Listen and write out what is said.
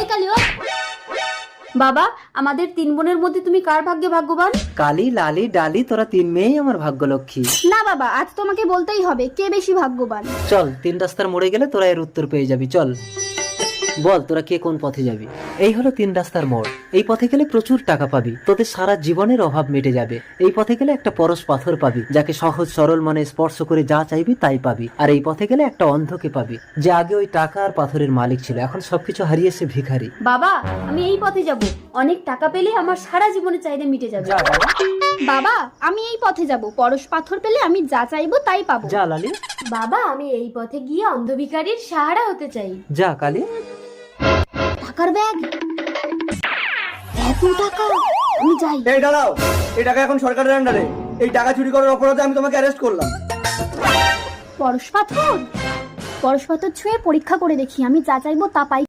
এই কালি ও বাবা, আমাদের 3 বোনের মধ্যে তুমি কার ভাগ্যে ভাগ্যবান? কালি, লালি, ডালি, তোরা 3 মেয়েই আমার ভাগ্যলক্ষ্মী। না বাবা, আজ তোমাকে বলতেই হবে কে বেশি ভাগ্যবান। চল 3 রাস্তার মোড়ে গেলে তোরা এর উত্তর পেয়ে যাবি। চল বল তোরা কে কোন পথে যাবি। এই হলো 3 রাস্তার মোড়। এই পথে গেলে প্রচুর টাকা পাবি, তোদের সারা জীবনের অভাব মিটে যাবে। এই পথে গেলে একটা পরশ পাথর পাবি, যাকে সহজ সরল মনে স্পর্শ করে যা চাইবি তাই পাবি। আর এই পথে গেলে একটা অন্ধকে পাবি, যে আগে ওই টাকা আর পাথরের মালিক ছিল, এখন সবকিছু হারিয়েছে ভিখারি। বাবা, আমি এই পথে যাব, অনেক টাকা পেলে আমার সারা জীবনের চাহিদা মিটে যাবে। বাবা, আমি এই পথে যাব, পরশ পাথর পেলে আমি যা চাইবো তাই পাবো। যা লালি। বাবা, আমি এই পথে গিয়ে অন্ধ ভিখারির সাহারা হতে চাই। যা কালি। টাকার ব্যাগ, এত টাকা, আমি যাই। এই দাঁড়াও, এই টাকা এখন সরকারের আন্ডারে। এই টাকা চুরি করার অপরাধে আমি তোমাকে অ্যারেস্ট করলাম। পরশ পাথর, পরশ পাথর ছুঁয়ে পরীক্ষা করে দেখি, আমি যা চাইবো তা পাই।